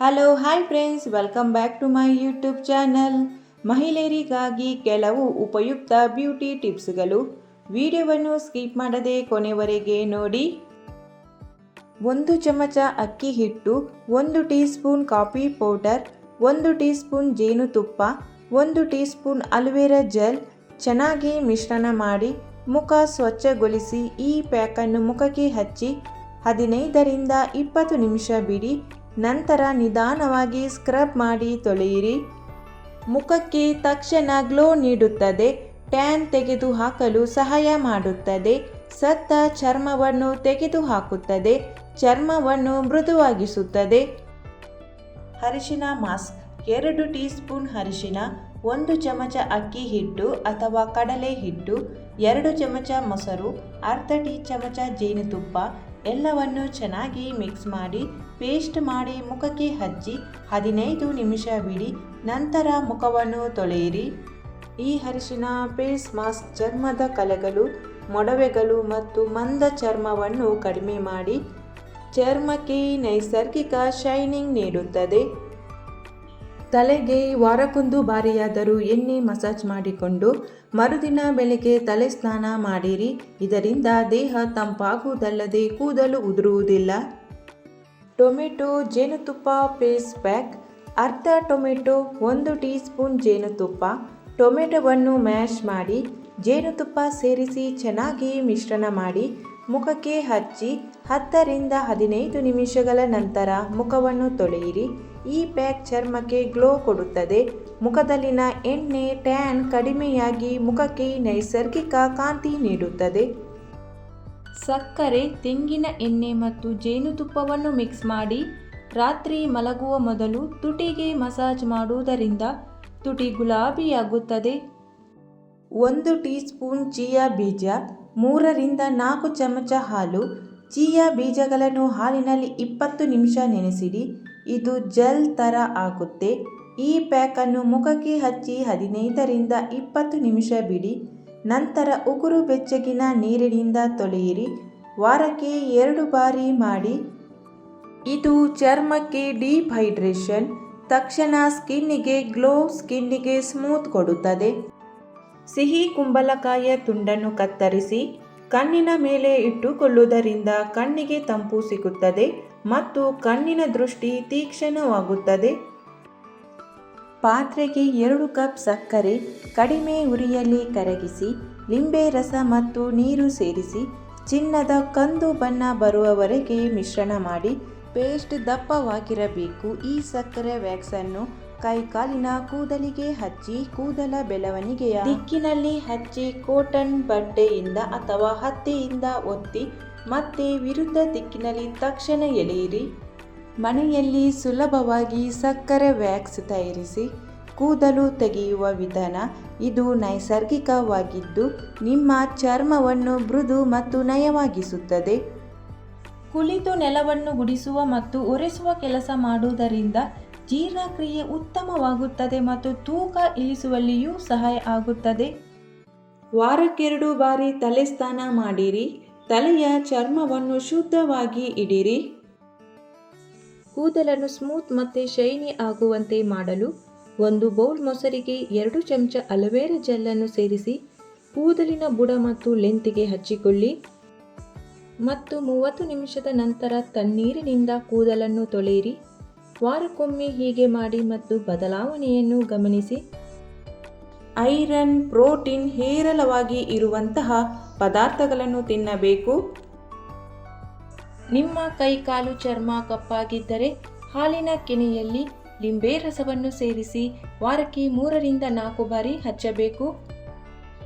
Hello hi friends, welcome back to my YouTube channel. ಮಹಿಳೆಯರಿಗಾಗಿ ಕೆಲವು ಉಪಯುಕ್ತ ಬ್ಯೂಟಿ ಟಿಪ್ಸ್ಗಳು. ವಿಡಿಯೋವನ್ನು ಸ್ಕಿಪ್ ಮಾಡದೆ ಕೊನೆವರೆಗೆ ನೋಡಿ. 1 ಚಮಚ ಅಕ್ಕಿ ಹಿಟ್ಟು, 1 tea spoon coffee powder, 1 tea spoon ಜೇನುತುಪ್ಪ, 1 ಟೀ ಸ್ಪೂನ್ ಅಲೋವೆರಾ ಜೆಲ್ ಚೆನ್ನಾಗಿ ಮಿಶ್ರಣ ಮಾಡಿ ಮುಖ ಸ್ವಚ್ಛಗೊಳಿಸಿ ಈ ಪ್ಯಾಕನ್ನು ಮುಖಕ್ಕೆ ಹಚ್ಚಿ 15 ರಿಂದ 20 ನಿಮಿಷ ಬಿಡಿ. ನಂತರ ನಿಧಾನವಾಗಿ ಸ್ಕ್ರಬ್ ಮಾಡಿ ತೊಳೆಯಿರಿ. ಮುಖಕ್ಕೆ ತಕ್ಷಣ ಗ್ಲೋ ನೀಡುತ್ತದೆ, ಟ್ಯಾನ್ ತೆಗೆದುಹಾಕಲು ಸಹಾಯ ಮಾಡುತ್ತದೆ, ಸತ್ತ ಚರ್ಮವನ್ನು ತೆಗೆದುಹಾಕುತ್ತದೆ, ಚರ್ಮವನ್ನು ಮೃದುವಾಗಿಸುತ್ತದೆ. ಅರಿಶಿನ ಮಾಸ್ಕ್. 2 ಟೀ ಸ್ಪೂನ್ ಅರಿಶಿನ, 1 ಚಮಚ ಅಕ್ಕಿ ಹಿಟ್ಟು ಅಥವಾ ಕಡಲೆ ಹಿಟ್ಟು, 2 ಚಮಚ ಮೊಸರು, ಅರ್ಧ ಟೀ ಚಮಚ ಜೇನುತುಪ್ಪ ಎಲ್ಲವನ್ನು ಚೆನ್ನಾಗಿ ಮಿಕ್ಸ್ ಮಾಡಿ ಪೇಸ್ಟ್ ಮಾಡಿ ಮುಖಕ್ಕೆ ಹಚ್ಚಿ 15 ನಿಮಿಷ ಬಿಡಿ. ನಂತರ ಮುಖವನ್ನು ತೊಳೆಯಿರಿ. ಈ ಅರಿಶಿನ ಫೇಸ್ ಮಾಸ್ಕ್ ಚರ್ಮದ ಕಲೆಗಳು, ಮೊಡವೆಗಳು ಮತ್ತು ಮಂದ ಚರ್ಮವನ್ನು ಕಡಿಮೆ ಮಾಡಿ ಚರ್ಮಕ್ಕೆ ನೈಸರ್ಗಿಕ ಶೈನಿಂಗ್ ನೀಡುತ್ತದೆ. ತಲೆಗೆ ವಾರಕ್ಕೊಂದು ಬಾರಿಯಾದರೂ ಎಣ್ಣೆ ಮಸಾಜ್ ಮಾಡಿಕೊಂಡು ಮರುದಿನ ಬೆಳಗ್ಗೆ ತಲೆ ಸ್ನಾನ ಮಾಡಿರಿ. ಇದರಿಂದ ದೇಹ ತಂಪಾಗುವುದಲ್ಲದೆ ಕೂದಲು ಉದುರುವುದಿಲ್ಲ. ಟೊಮೆಟೊ ಜೇನುತುಪ್ಪ ಫೇಸ್ ಪ್ಯಾಕ್. ಅರ್ಧ ಟೊಮೆಟೊ, 1 ಟೀ ಸ್ಪೂನ್ ಜೇನುತುಪ್ಪ. ಟೊಮೆಟೊವನ್ನು ಮ್ಯಾಶ್ ಮಾಡಿ ಜೇನುತುಪ್ಪ ಸೇರಿಸಿ ಚೆನ್ನಾಗಿ ಮಿಶ್ರಣ ಮಾಡಿ ಮುಖಕ್ಕೆ ಹಚ್ಚಿ 10 ರಿಂದ 15 ನಿಮಿಷಗಳ ನಂತರ ಮುಖವನ್ನು ತೊಳೆಯಿರಿ. ಈ ಪ್ಯಾಕ್ ಚರ್ಮಕ್ಕೆ ಗ್ಲೋ ಕೊಡುತ್ತದೆ, ಮುಖದಲ್ಲಿನ ಎಣ್ಣೆ ಟ್ಯಾನ್ ಕಡಿಮೆಯಾಗಿ ಮುಖಕ್ಕೆ ನೈಸರ್ಗಿಕ ಕಾಂತಿ ನೀಡುತ್ತದೆ. ಸಕ್ಕರೆ, ತೆಂಗಿನ ಎಣ್ಣೆ ಮತ್ತು ಜೇನುತುಪ್ಪವನ್ನು ಮಿಕ್ಸ್ ಮಾಡಿ ರಾತ್ರಿ ಮಲಗುವ ಮೊದಲು ತುಟಿಗೆ ಮಸಾಜ್ ಮಾಡುವುದರಿಂದ ತುಟಿ ಗುಲಾಬಿಯಾಗುತ್ತದೆ. 1 ಟೀ ಸ್ಪೂನ್ ಚಿಯಾ ಬೀಜ, 3 ರಿಂದ 4 ಚಮಚ ಹಾಲು. ಚಿಯಾ ಬೀಜಗಳನ್ನು ಹಾಲಿನಲ್ಲಿ 20 ನಿಮಿಷ ನೆನೆಸಿಡಿ, ಇದು ಜೆಲ್ ಥರ ಆಗುತ್ತೆ. ಈ ಪ್ಯಾಕನ್ನು ಮುಖಕ್ಕೆ ಹಚ್ಚಿ 15 ರಿಂದ 20 ನಿಮಿಷ ಬಿಡಿ. ನಂತರ ಉಗುರು ಬೆಚ್ಚಗಿನ ನೀರಿನಿಂದ ತೊಳೆಯಿರಿ. ವಾರಕ್ಕೆ 2 ಬಾರಿ ಮಾಡಿ. ಇದು ಚರ್ಮಕ್ಕೆ ಡೀಪ್ ಹೈಡ್ರೇಷನ್, ತಕ್ಷಣ ಸ್ಕಿನ್ನಿಗೆ ಗ್ಲೋ, ಸ್ಕಿನ್ನಿಗೆ ಸ್ಮೂತ್ ಕೊಡುತ್ತದೆ. ಸಿಹಿ ಕುಂಬಳಕಾಯಿಯ ತುಂಡನ್ನು ಕತ್ತರಿಸಿ ಕಣ್ಣಿನ ಮೇಲೆ ಇಟ್ಟುಕೊಳ್ಳುವುದರಿಂದ ಕಣ್ಣಿಗೆ ತಂಪು ಸಿಗುತ್ತದೆ ಮತ್ತು ಕಣ್ಣಿನ ದೃಷ್ಟಿ ತೀಕ್ಷ್ಣವಾಗುತ್ತದೆ. ಪಾತ್ರೆಗೆ 2 ಕಪ್ ಸಕ್ಕರೆ ಕಡಿಮೆ ಉರಿಯಲ್ಲಿ ಕರಗಿಸಿ ಲಿಂಬೆ ರಸ ಮತ್ತು ನೀರು ಸೇರಿಸಿ ಚಿನ್ನದ ಕಂದು ಬಣ್ಣ ಬರುವವರೆಗೆ ಮಿಶ್ರಣ ಮಾಡಿ. ಪೇಸ್ಟ್ ದಪ್ಪವಾಗಿರಬೇಕು. ಈ ಸಕ್ಕರೆ ವ್ಯಾಕ್ಸನ್ನು ಕೈಕಾಲಿನ ಕೂದಲಿಗೆ ಹಚ್ಚಿ ಕೂದಲ ಬೆಳವಣಿಗೆಯ ದಿಕ್ಕಿನಲ್ಲಿ ಹಚ್ಚಿ ಕಾಟನ್ ಬಟ್ಟೆಯಿಂದ ಅಥವಾ ಹತ್ತಿಯಿಂದ ಒತ್ತಿ ಮತ್ತೆ ವಿರುದ್ಧ ದಿಕ್ಕಿನಲ್ಲಿ ತಕ್ಷಣ ಎಳೆಯಿರಿ. ಮನೆಯಲ್ಲಿ ಸುಲಭವಾಗಿ ಸಕ್ಕರೆ ವ್ಯಾಕ್ಸ್ ತಯಾರಿಸಿ ಕೂದಲು ತೆಗೆಯುವ ವಿಧಾನ. ಇದು ನೈಸರ್ಗಿಕವಾಗಿದ್ದು ನಿಮ್ಮ ಚರ್ಮವನ್ನು ಮೃದು ಮತ್ತು ನಯವಾಗಿಸುತ್ತದೆ. ಕುಳಿತು ನೆಲವನ್ನು ಗುಡಿಸುವ ಮತ್ತು ಒರೆಸುವ ಕೆಲಸ ಮಾಡುವುದರಿಂದ ಜೀರ್ಣಕ್ರಿಯೆ ಉತ್ತಮವಾಗುತ್ತದೆ ಮತ್ತು ತೂಕ ಇಳಿಸುವಲ್ಲಿಯೂ ಸಹಾಯ ಆಗುತ್ತದೆ. ವಾರಕ್ಕೆ 2 ಬಾರಿ ತಲೆ ಸ್ನಾನ ಮಾಡಿರಿ. ತಲೆಯ ಚರ್ಮವನ್ನು ಶುದ್ಧವಾಗಿ ಇಡಿರಿ. ಕೂದಲನ್ನು ಸ್ಮೂತ್ ಮತ್ತು ಶೈನಿ ಆಗುವಂತೆ ಮಾಡಲು 1 ಬೌಲ್ ಮೊಸರಿಗೆ 2 ಚಮಚ ಅಲೋವೆರಾ ಜೆಲ್ಲನ್ನು ಸೇರಿಸಿ ಕೂದಲಿನ ಬುಡ ಮತ್ತು ಲೆಂತಿಗೆ ಹಚ್ಚಿಕೊಳ್ಳಿ ಮತ್ತು 30 ನಿಮಿಷದ ನಂತರ ತಣ್ಣೀರಿನಿಂದ ಕೂದಲನ್ನು ತೊಳೆಯಿರಿ. ವಾರಕ್ಕೊಮ್ಮೆ ಹೀಗೆ ಮಾಡಿ ಮತ್ತು ಬದಲಾವಣೆಯನ್ನು ಗಮನಿಸಿ. ಐರನ್, ಪ್ರೋಟೀನ್ ಹೇರಳವಾಗಿ ಇರುವಂತಹ ಪದಾರ್ಥಗಳನ್ನು ತಿನ್ನಬೇಕು. ನಿಮ್ಮ ಕೈಕಾಲು ಚರ್ಮ ಕಪ್ಪಾಗಿದ್ದರೆ ಹಾಲಿನ ಕೆನೆಯಲ್ಲಿ ಲಿಂಬೆ ರಸವನ್ನು ಸೇರಿಸಿ ವಾರಕ್ಕೆ 3 ರಿಂದ 4 ಬಾರಿ ಹಚ್ಚಬೇಕು.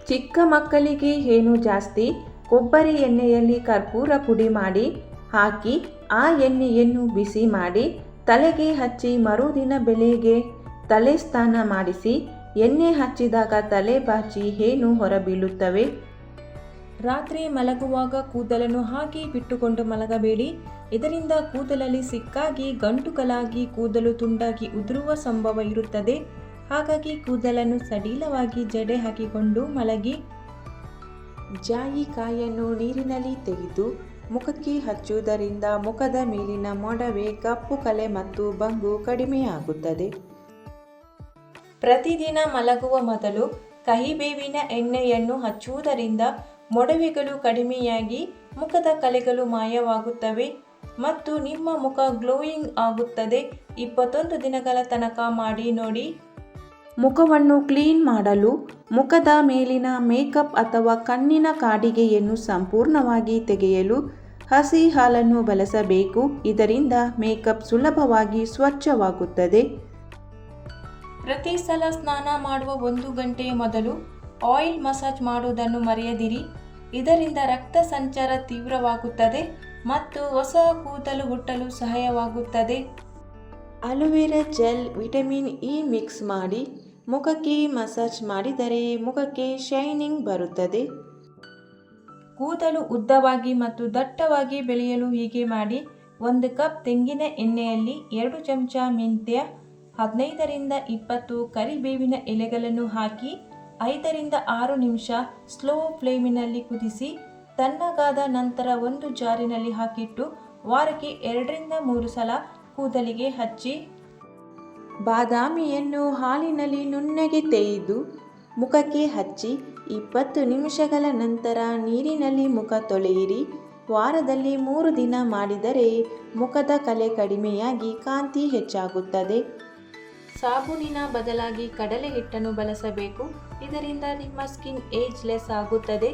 ಚಿಕ್ಕ ಮಕ್ಕಳಿಗೆ ಏನು ಜಾಸ್ತಿ, ಕೊಬ್ಬರಿ ಎಣ್ಣೆಯಲ್ಲಿ ಕರ್ಪೂರ ಪುಡಿ ಮಾಡಿ ಹಾಕಿ ಆ ಎಣ್ಣೆಯನ್ನು ಬಿಸಿ ಮಾಡಿ ತಲೆಗೆ ಹಚ್ಚಿ ಮರುದಿನ ಬೆಳಗ್ಗೆ ತಲೆ ಸ್ನಾನ ಮಾಡಿಸಿ. ಎಣ್ಣೆ ಹಚ್ಚಿದಾಗ ತಲೆ ಬಾಚಿ ಹೇನು ಹೊರಬೀಳುತ್ತವೆ. ರಾತ್ರಿ ಮಲಗುವಾಗ ಕೂದಲನ್ನು ಹಾಗೆ ಬಿಟ್ಟುಕೊಂಡು ಮಲಗಬೇಡಿ. ಇದರಿಂದ ಕೂದಲಲ್ಲಿ ಸಿಕ್ಕಾಗಿ ಗಂಟುಗಳಾಗಿ ಕೂದಲು ತುಂಡಾಗಿ ಉದುರುವ ಸಂಭವ ಇರುತ್ತದೆ. ಹಾಗಾಗಿ ಕೂದಲನ್ನು ಸಡಿಲವಾಗಿ ಜಡೆ ಹಾಕಿಕೊಂಡು ಮಲಗಿ. ಜಾಯಿಕಾಯಿಯನ್ನು ನೀರಿನಲ್ಲಿ ತೆಗೆದು ಮುಖಕ್ಕೆ ಹಚ್ಚುವುದರಿಂದ ಮುಖದ ಮೇಲಿನ ಮೊಡವೆ, ಕಪ್ಪು ಕಲೆ ಮತ್ತು ಬಂಗು ಕಡಿಮೆಯಾಗುತ್ತದೆ. ಪ್ರತಿದಿನ ಮಲಗುವ ಮೊದಲು ಕಹಿಬೇವಿನ ಎಣ್ಣೆಯನ್ನು ಹಚ್ಚುವುದರಿಂದ ಮೊಡವೆಗಳು ಕಡಿಮೆಯಾಗಿ ಮುಖದ ಕಲೆಗಳು ಮಾಯವಾಗುತ್ತವೆ ಮತ್ತು ನಿಮ್ಮ ಮುಖ ಗ್ಲೋಯಿಂಗ್ ಆಗುತ್ತದೆ. 21 ದಿನಗಳ ತನಕ ಮಾಡಿ ನೋಡಿ. ಮುಖವನ್ನು ಕ್ಲೀನ್ ಮಾಡಲು ಮುಖದ ಮೇಲಿನ ಮೇಕಪ್ ಅಥವಾ ಕಣ್ಣಿನ ಕಾಡಿಗೆಯನ್ನು ಸಂಪೂರ್ಣವಾಗಿ ತೆಗೆಯಲು ಹಸಿ ಹಾಲನ್ನು ಬಳಸಬೇಕು. ಇದರಿಂದ ಮೇಕಪ್ ಸುಲಭವಾಗಿ ಸ್ವಚ್ಛವಾಗುತ್ತದೆ. ಪ್ರತಿ ಸಲ ಸ್ನಾನ ಮಾಡುವ 1 ಗಂಟೆ ಮೊದಲು ಆಯಿಲ್ ಮಸಾಜ್ ಮಾಡುವುದನ್ನು ಮರೆಯದಿರಿ. ಇದರಿಂದ ರಕ್ತ ಸಂಚಾರ ತೀವ್ರವಾಗುತ್ತದೆ ಮತ್ತು ಹೊಸ ಕೂದಲು ಹುಟ್ಟಲು ಸಹಾಯವಾಗುತ್ತದೆ. Aloe vera gel, vitamin E mix ಮಾಡಿ ಮುಖಕ್ಕೆ ಮಸಾಜ್ ಮಾಡಿದರೆ ಮುಖಕ್ಕೆ ಶೈನಿಂಗ್ ಬರುತ್ತದೆ. ಕೂದಲು ಉದ್ದವಾಗಿ ಮತ್ತು ದಟ್ಟವಾಗಿ ಬೆಳೆಯಲು ಹೀಗೆ ಮಾಡಿ. 1 ಕಪ್ ತೆಂಗಿನ ಎಣ್ಣೆಯಲ್ಲಿ 2 ಚಮಚ ಮೆಂತ್ಯ, 15 ರಿಂದ 20 ಕರಿಬೇವಿನ ಎಲೆಗಳನ್ನು ಹಾಕಿ 5 ರಿಂದ 6 ನಿಮಿಷ ಸ್ಲೋ ಫ್ಲೇಮಿನಲ್ಲಿ ಕುದಿಸಿ ತಣ್ಣಗಾದ ನಂತರ ಒಂದು ಜಾರಿನಲ್ಲಿ ಹಾಕಿಟ್ಟು ವಾರಕ್ಕೆ 2 ರಿಂದ 3 ಸಲ ಕೂದಲಿಗೆ ಹಚ್ಚಿ. ಬಾದಾಮಿಯನ್ನು ಹಾಲಿನಲ್ಲಿ ನುಣ್ಣಗೆ ತೇಯ್ದು ಮುಖಕ್ಕೆ ಹಚ್ಚಿ 20 ನಿಮಿಷಗಳ ನಂತರ ನೀರಿನಲ್ಲಿ ಮುಖ ತೊಳೆಯಿರಿ. ವಾರದಲ್ಲಿ 3 ದಿನ ಮಾಡಿದರೆ ಮುಖದ ಕಲೆ ಕಡಿಮೆಯಾಗಿ ಕಾಂತಿ ಹೆಚ್ಚಾಗುತ್ತದೆ. ಸಾಬೂನಿನ ಬದಲಾಗಿ ಕಡಲೆ ಹಿಟ್ಟನ್ನು ಬಳಸಬೇಕು. ಇದರಿಂದ ನಿಮ್ಮ ಸ್ಕಿನ್ ಏಜ್ಲೆಸ್ ಆಗುತ್ತದೆ.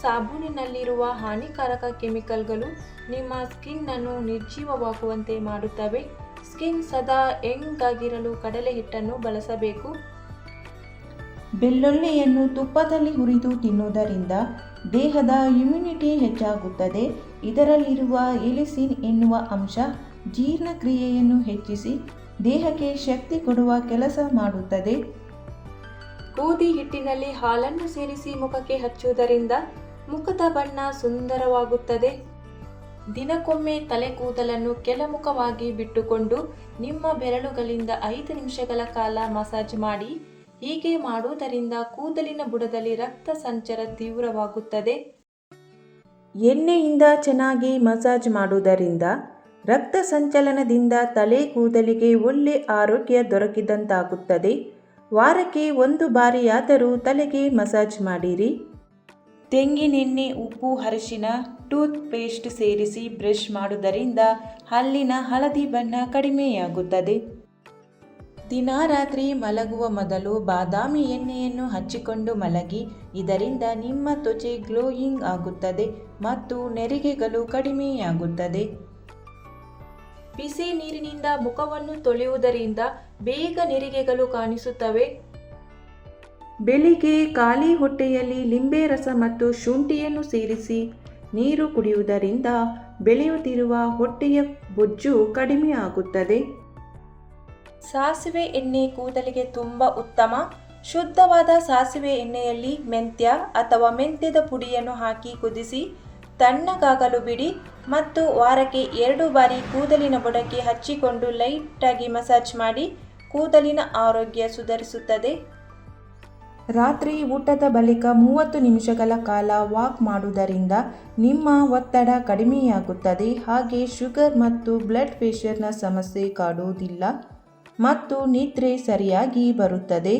ಸಾಬೂನಿನಲ್ಲಿರುವ ಹಾನಿಕಾರಕ ಕೆಮಿಕಲ್ಗಳು ನಿಮ್ಮ ಸ್ಕಿನ್ ಅನ್ನು ನಿರ್ಜೀವವಾಗುವಂತೆ ಮಾಡುತ್ತವೆ. ಸ್ಕಿನ್ ಸದಾ ಯಂಗ್ ಆಗಿರಲು ಕಡಲೆ ಹಿಟ್ಟನ್ನು ಬಳಸಬೇಕು. ಬೆಳ್ಳುಳ್ಳಿಯನ್ನು ತುಪ್ಪದಲ್ಲಿ ಹುರಿದು ತಿನ್ನುವುದರಿಂದ ದೇಹದ ಇಮ್ಯುನಿಟಿ ಹೆಚ್ಚಾಗುತ್ತದೆ. ಇದರಲ್ಲಿರುವ ಎಲಿಸಿನ್ ಎನ್ನುವ ಅಂಶ ಜೀರ್ಣಕ್ರಿಯೆಯನ್ನು ಹೆಚ್ಚಿಸಿ ದೇಹಕ್ಕೆ ಶಕ್ತಿ ಕೊಡುವ ಕೆಲಸ ಮಾಡುತ್ತದೆ. ಗೋಧಿ ಹಿಟ್ಟಿನಲ್ಲಿ ಹಾಲನ್ನು ಸೇರಿಸಿ ಮುಖಕ್ಕೆ ಹಚ್ಚುವುದರಿಂದ ಮುಖದ ಬಣ್ಣ ಸುಂದರವಾಗುತ್ತದೆ. ದಿನಕ್ಕೊಮ್ಮೆ ತಲೆ ಕೂದಲನ್ನು ಕೆಳಮುಖವಾಗಿ ಬಿಟ್ಟುಕೊಂಡು ನಿಮ್ಮ ಬೆರಳುಗಳಿಂದ 5 ನಿಮಿಷಗಳ ಕಾಲ ಮಸಾಜ್ ಮಾಡಿ. ಹೀಗೆ ಮಾಡುವುದರಿಂದ ಕೂದಲಿನ ಬುಡದಲ್ಲಿ ರಕ್ತ ಸಂಚಾರ ತೀವ್ರವಾಗುತ್ತದೆ. ಎಣ್ಣೆಯಿಂದ ಚೆನ್ನಾಗಿ ಮಸಾಜ್ ಮಾಡುವುದರಿಂದ ರಕ್ತ ಸಂಚಲನದಿಂದ ತಲೆ ಕೂದಲಿಗೆ ಒಳ್ಳೆ ಆರೋಗ್ಯ ದೊರಕಿದಂತಾಗುತ್ತದೆ. ವಾರಕ್ಕೆ 1 ಬಾರಿಯಾದರೂ ತಲೆಗೆ ಮಸಾಜ್ ಮಾಡಿರಿ. ತೆಂಗಿನೆಣ್ಣೆ, ಉಪ್ಪು, ಅರಿಶಿನ, ಟೂತ್ ಪೇಸ್ಟ್ ಸೇರಿಸಿ ಬ್ರಷ್ ಮಾಡುವುದರಿಂದ ಹಲ್ಲಿನ ಹಳದಿ ಬಣ್ಣ ಕಡಿಮೆಯಾಗುತ್ತದೆ. ದಿನ ರಾತ್ರಿ ಮಲಗುವ ಮೊದಲು ಬಾದಾಮಿ ಎಣ್ಣೆಯನ್ನು ಹಚ್ಚಿಕೊಂಡು ಮಲಗಿ. ಇದರಿಂದ ನಿಮ್ಮ ತ್ವಚೆ ಗ್ಲೋಯಿಂಗ್ ಆಗುತ್ತದೆ ಮತ್ತು ನೆರಿಗೆಗಳು ಕಡಿಮೆಯಾಗುತ್ತದೆ. ಬಿಸಿ ನೀರಿನಿಂದ ಮುಖವನ್ನು ತೊಳೆಯುವುದರಿಂದ ಬೇಗ ನೆರಿಗೆಗಳು ಕಾಣಿಸುತ್ತವೆ. ಬೆಳಿಗ್ಗೆ ಖಾಲಿ ಹೊಟ್ಟೆಯಲ್ಲಿ ಲಿಂಬೆ ರಸ ಮತ್ತು ಶುಂಠಿಯನ್ನು ಸೇರಿಸಿ ನೀರು ಕುಡಿಯುವುದರಿಂದ ಬೆಳೆಯುತ್ತಿರುವ ಹೊಟ್ಟೆಯ ಬೊಜ್ಜು ಕಡಿಮೆ ಆಗುತ್ತದೆ. ಸಾಸಿವೆ ಎಣ್ಣೆ ಕೂದಲಿಗೆ ತುಂಬ ಉತ್ತಮ. ಶುದ್ಧವಾದ ಸಾಸಿವೆ ಎಣ್ಣೆಯಲ್ಲಿ ಮೆಂತ್ಯ ಅಥವಾ ಮೆಂತ್ಯದ ಪುಡಿಯನ್ನು ಹಾಕಿ ಕುದಿಸಿ ತಣ್ಣಗಾಗಲು ಬಿಡಿ ಮತ್ತು ವಾರಕ್ಕೆ 2 ಬಾರಿ ಕೂದಲಿನ ಬುಡಕ್ಕೆ ಹಚ್ಚಿಕೊಂಡು ಲೈಟಾಗಿ ಮಸಾಜ್ ಮಾಡಿ. ಕೂದಲಿನ ಆರೋಗ್ಯ ಸುಧಾರಿಸುತ್ತದೆ. ರಾತ್ರಿ ಊಟದ ಬಳಿಕ 30 ನಿಮಿಷಗಳ ಕಾಲ ವಾಕ್ ಮಾಡುವುದರಿಂದ ನಿಮ್ಮ ಒತ್ತಡ ಕಡಿಮೆಯಾಗುತ್ತದೆ. ಹಾಗೆ ಶುಗರ್ ಮತ್ತು ಬ್ಲಡ್ ಪ್ರೆಷರ್ನ ಸಮಸ್ಯೆ ಕಾಡುವುದಿಲ್ಲ ಮತ್ತು ನಿದ್ರೆ ಸರಿಯಾಗಿ ಬರುತ್ತದೆ.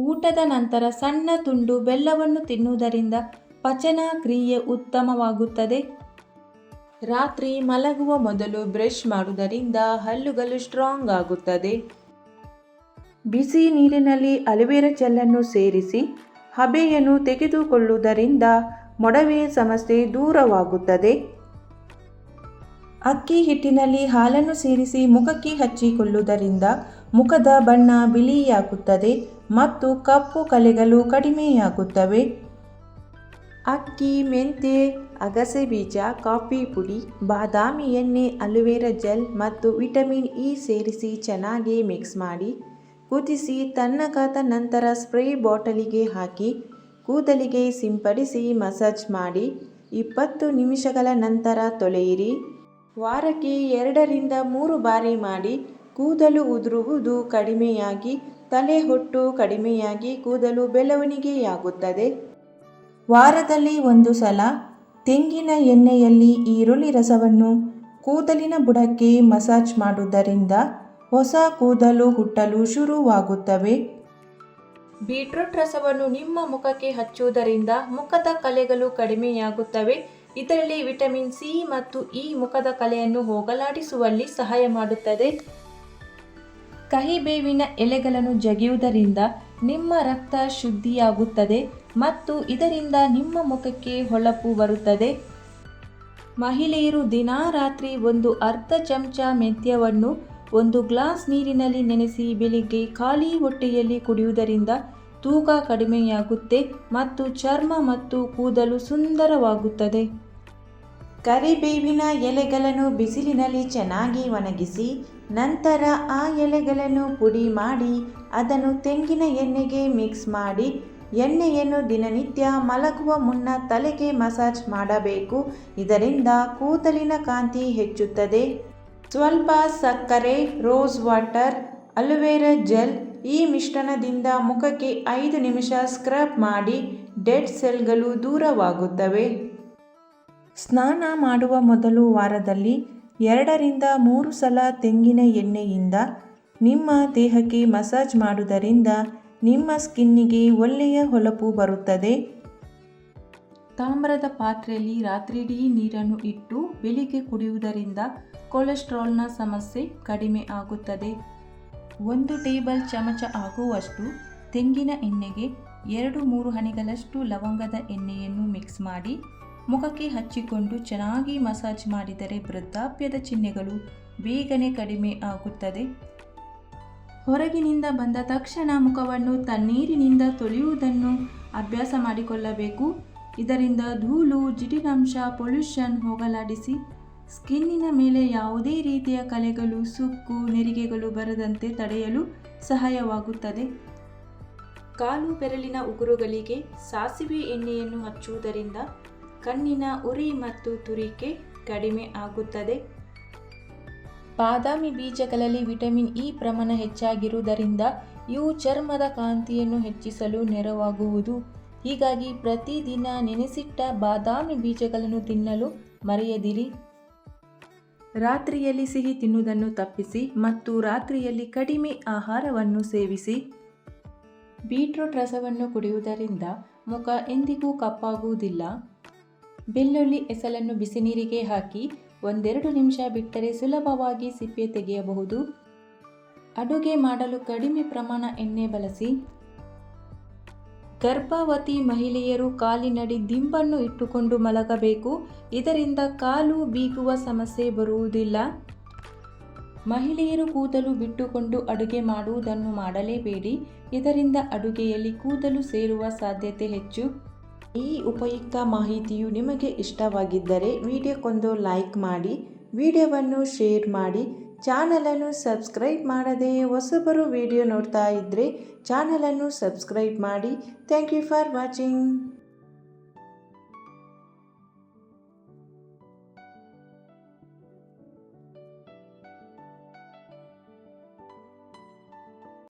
ಊಟದ ನಂತರ ಸಣ್ಣ ತುಂಡು ಬೆಲ್ಲವನ್ನು ತಿನ್ನುವುದರಿಂದ ಪಚನ ಕ್ರಿಯೆ ಉತ್ತಮವಾಗುತ್ತದೆ. ರಾತ್ರಿ ಮಲಗುವ ಮೊದಲು ಬ್ರಷ್ ಮಾಡುವುದರಿಂದ ಹಲ್ಲುಗಳು ಸ್ಟ್ರಾಂಗ್ ಆಗುತ್ತದೆ. ಬಿಸಿ ನೀರಿನಲ್ಲಿ ಅಲೋವೆರಾ ಜೆಲ್ಲನ್ನು ಸೇರಿಸಿ ಹಬೆಯನ್ನು ತೆಗೆದುಕೊಳ್ಳುವುದರಿಂದ ಮೊಡವೆ ಸಮಸ್ಯೆ ದೂರವಾಗುತ್ತದೆ. ಅಕ್ಕಿ ಹಿಟ್ಟಿನಲ್ಲಿ ಹಾಲನ್ನು ಸೇರಿಸಿ ಮುಖಕ್ಕೆ ಹಚ್ಚಿಕೊಳ್ಳುವುದರಿಂದ ಮುಖದ ಬಣ್ಣ ಬಿಳಿಯಾಗುತ್ತದೆ ಮತ್ತು ಕಪ್ಪು ಕಲೆಗಳು ಕಡಿಮೆಯಾಗುತ್ತವೆ. ಅಕ್ಕಿ, ಮೆಂತೆ, ಅಗಸೆ ಬೀಜ, ಕಾಫಿ ಪುಡಿ, ಬಾದಾಮಿ ಎಣ್ಣೆ, ಅಲೋವೆರಾ ಜೆಲ್ ಮತ್ತು ವಿಟಮಿನ್ ಇ ಸೇರಿಸಿ ಚೆನ್ನಾಗಿ ಮಿಕ್ಸ್ ಮಾಡಿ ಕುದಿಸಿ ತಣ್ಣಗಾದ ನಂತರ ಸ್ಪ್ರೇ ಬಾಟಲಿಗೆ ಹಾಕಿ ಕೂದಲಿಗೆ ಸಿಂಪಡಿಸಿ ಮಸಾಜ್ ಮಾಡಿ. 20 ನಿಮಿಷಗಳ ನಂತರ ತೊಳೆಯಿರಿ. ವಾರಕ್ಕೆ 2 ರಿಂದ 3 ಬಾರಿ ಮಾಡಿ. ಕೂದಲು ಉದುರುವುದು ಕಡಿಮೆಯಾಗಿ ತಲೆ ಹೊಟ್ಟು ಕಡಿಮೆಯಾಗಿ ಕೂದಲು ಬೆಳವಣಿಗೆಯಾಗುತ್ತದೆ. ವಾರದಲ್ಲಿ 1 ಸಲ ತೆಂಗಿನ ಎಣ್ಣೆಯಲ್ಲಿ ಈರುಳ್ಳಿ ರಸವನ್ನು ಕೂದಲಿನ ಬುಡಕ್ಕೆ ಮಸಾಜ್ ಮಾಡುವುದರಿಂದ ಹೊಸ ಕೂದಲು ಹುಟ್ಟಲು ಶುರುವಾಗುತ್ತವೆ. ಬೀಟ್ರೂಟ್ ರಸವನ್ನು ನಿಮ್ಮ ಮುಖಕ್ಕೆ ಹಚ್ಚುವುದರಿಂದ ಮುಖದ ಕಲೆಗಳು ಕಡಿಮೆಯಾಗುತ್ತವೆ. ಇದರಲ್ಲಿ ವಿಟಮಿನ್ ಸಿ ಮತ್ತು ಇ ಮುಖದ ಕಲೆಯನ್ನು ಹೋಗಲಾಡಿಸುವಲ್ಲಿ ಸಹಾಯ ಮಾಡುತ್ತದೆ. ಕಹಿಬೇವಿನ ಎಲೆಗಳನ್ನು ಜಗಿಯುವುದರಿಂದ ನಿಮ್ಮ ರಕ್ತ ಶುದ್ಧಿಯಾಗುತ್ತದೆ ಮತ್ತು ಇದರಿಂದ ನಿಮ್ಮ ಮುಖಕ್ಕೆ ಹೊಳಪು ಬರುತ್ತದೆ. ಮಹಿಳೆಯರು ದಿನಾ ರಾತ್ರಿ ಒಂದು ಅರ್ಧ ಚಮಚ ಮೆಂತ್ಯವನ್ನು 1 ಗ್ಲಾಸ್ ನೀರಿನಲ್ಲಿ ನೆನೆಸಿ ಬೆಳಿಗ್ಗೆ ಖಾಲಿ ಹೊಟ್ಟೆಯಲ್ಲಿ ಕುಡಿಯುವುದರಿಂದ ತೂಕ ಕಡಿಮೆಯಾಗುತ್ತೆ ಮತ್ತು ಚರ್ಮ ಮತ್ತು ಕೂದಲು ಸುಂದರವಾಗುತ್ತದೆ. ಕರಿಬೇವಿನ ಎಲೆಗಳನ್ನು ಬಿಸಿಲಿನಲ್ಲಿ ಚೆನ್ನಾಗಿ ಒಣಗಿಸಿ ನಂತರ ಆ ಎಲೆಗಳನ್ನು ಪುಡಿ ಮಾಡಿ ಅದನ್ನು ತೆಂಗಿನ ಎಣ್ಣೆಗೆ ಮಿಕ್ಸ್ ಮಾಡಿ ಎಣ್ಣೆಯನ್ನು ದಿನನಿತ್ಯ ಮಲಗುವ ಮುನ್ನ ತಲೆಗೆ ಮಸಾಜ್ ಮಾಡಬೇಕು. ಇದರಿಂದ ಕೂದಲಿನ ಕಾಂತಿ ಹೆಚ್ಚುತ್ತದೆ. ಸ್ವಲ್ಪ ಸಕ್ಕರೆ, ರೋಸ್ ವಾಟರ್, ಅಲೋವೆರಾ ಜೆಲ್ ಈ ಮಿಶ್ರಣದಿಂದ ಮುಖಕ್ಕೆ 5 ನಿಮಿಷ ಸ್ಕ್ರಬ್ ಮಾಡಿ ಡೆಡ್ ಸೆಲ್ಗಳು ದೂರವಾಗುತ್ತವೆ. ಸ್ನಾನ ಮಾಡುವ ಮೊದಲು ವಾರದಲ್ಲಿ 2 ರಿಂದ 3 ಸಲ ತೆಂಗಿನ ಎಣ್ಣೆಯಿಂದ ನಿಮ್ಮ ದೇಹಕ್ಕೆ ಮಸಾಜ್ ಮಾಡುವುದರಿಂದ ನಿಮ್ಮ ಸ್ಕಿನ್ನಿಗೆ ಒಳ್ಳೆಯ ಹೊಳಪು ಬರುತ್ತದೆ. ತಾಮ್ರದ ಪಾತ್ರೆಯಲ್ಲಿ ರಾತ್ರಿಯಿಡೀ ನೀರನ್ನು ಇಟ್ಟು ಬೆಳಿಗ್ಗೆ ಕುಡಿಯುವುದರಿಂದ ಕೊಲೆಸ್ಟ್ರಾಲ್ನ ಸಮಸ್ಯೆ ಕಡಿಮೆ ಆಗುತ್ತದೆ. 1 ಟೇಬಲ್ ಚಮಚ ಆಗುವಷ್ಟು ತೆಂಗಿನ ಎಣ್ಣೆಗೆ 2-3 ಹನಿಗಳಷ್ಟು ಲವಂಗದ ಎಣ್ಣೆಯನ್ನು ಮಿಕ್ಸ್ ಮಾಡಿ ಮುಖಕ್ಕೆ ಹಚ್ಚಿಕೊಂಡು ಚೆನ್ನಾಗಿ ಮಸಾಜ್ ಮಾಡಿದರೆ ವೃದ್ಧಾಪ್ಯದ ಚಿಹ್ನೆಗಳು ಬೇಗನೆ ಕಡಿಮೆ ಆಗುತ್ತದೆ. ಹೊರಗಿನಿಂದ ಬಂದ ತಕ್ಷಣ ಮುಖವನ್ನು ತಣ್ಣೀರಿನಿಂದ ತೊಳೆಯುವುದನ್ನು ಅಭ್ಯಾಸ ಮಾಡಿಕೊಳ್ಳಬೇಕು. ಇದರಿಂದ ಧೂಳು, ಜಿಡ್ಡಿನಂಶ, ಪೊಲ್ಯೂಷನ್ ಹೋಗಲಾಡಿಸಿ ಸ್ಕಿನ್ನಿನ ಮೇಲೆ ಯಾವುದೇ ರೀತಿಯ ಕಲೆಗಳು, ಸುಕ್ಕು, ನೆರಿಗೆಗಳು ಬರದಂತೆ ತಡೆಯಲು ಸಹಾಯವಾಗುತ್ತದೆ. ಕಾಲು ಬೆರಳಿನ ಉಗುರುಗಳಿಗೆ ಸಾಸಿವೆ ಎಣ್ಣೆಯನ್ನು ಹಚ್ಚುವುದರಿಂದ ಕಣ್ಣಿನ ಉರಿ ಮತ್ತು ತುರಿಕೆ ಕಡಿಮೆ ಆಗುತ್ತದೆ. ಬಾದಾಮಿ ಬೀಜಗಳಲ್ಲಿ ವಿಟಮಿನ್ ಇ ಪ್ರಮಾಣ ಹೆಚ್ಚಾಗಿರುವುದರಿಂದ ಇವು ಚರ್ಮದ ಕಾಂತಿಯನ್ನು ಹೆಚ್ಚಿಸಲು ನೆರವಾಗುವುದು. ಹೀಗಾಗಿ ಪ್ರತಿದಿನ ನೆನೆಸಿಟ್ಟ ಬಾದಾಮಿ ಬೀಜಗಳನ್ನು ತಿನ್ನಲು ಮರೆಯದಿರಿ. ರಾತ್ರಿಯಲ್ಲಿ ಸಿಹಿ ತಿನ್ನುವುದನ್ನು ತಪ್ಪಿಸಿ ಮತ್ತು ರಾತ್ರಿಯಲ್ಲಿ ಕಡಿಮೆ ಆಹಾರವನ್ನು ಸೇವಿಸಿ. ಬೀಟ್ರೂಟ್ ರಸವನ್ನು ಕುಡಿಯುವುದರಿಂದ ಮುಖ ಎಂದಿಗೂ ಕಪ್ಪಾಗುವುದಿಲ್ಲ. ಬೆಳ್ಳುಳ್ಳಿ ಎಸಳನ್ನು ಬಿಸಿನೀರಿಗೆ ಹಾಕಿ 1-2 ನಿಮಿಷ ಬಿಟ್ಟರೆ ಸುಲಭವಾಗಿ ಸಿಪ್ಪೆ ತೆಗೆಯಬಹುದು. ಅಡುಗೆ ಮಾಡಲು ಕಡಿಮೆ ಪ್ರಮಾಣ ಎಣ್ಣೆ ಬಳಸಿ. ಗರ್ಭವತಿ ಮಹಿಳೆಯರು ಕಾಲಿನಡಿ ದಿಂಬನ್ನು ಇಟ್ಟುಕೊಂಡು ಮಲಗಬೇಕು. ಇದರಿಂದ ಕಾಲು ಬೀಗುವ ಸಮಸ್ಯೆ ಬರುವುದಿಲ್ಲ. ಮಹಿಳೆಯರು ಕೂದಲು ಬಿಟ್ಟುಕೊಂಡು ಅಡುಗೆ ಮಾಡುವುದನ್ನು ಮಾಡಲೇಬೇಡಿ. ಇದರಿಂದ ಅಡುಗೆಯಲ್ಲಿ ಕೂದಲು ಸೇರುವ ಸಾಧ್ಯತೆ ಹೆಚ್ಚು. ಈ ಉಪಯುಕ್ತ ಮಾಹಿತಿಯು ನಿಮಗೆ ಇಷ್ಟವಾಗಿದ್ದರೆ ವಿಡಿಯೋಕ್ಕೊಂದು ಲೈಕ್ ಮಾಡಿ, ವಿಡಿಯೋವನ್ನು ಶೇರ್ ಮಾಡಿ, ಚಾನಲನ್ನು ಸಬ್ಸ್ಕ್ರೈಬ್ ಮಾಡದೆ ಹೊಸಬರು ವಿಡಿಯೋ ನೋಡ್ತಾ ಇದ್ದರೆ ಚಾನಲನ್ನು ಸಬ್ಸ್ಕ್ರೈಬ್ ಮಾಡಿ. Thank you for watching.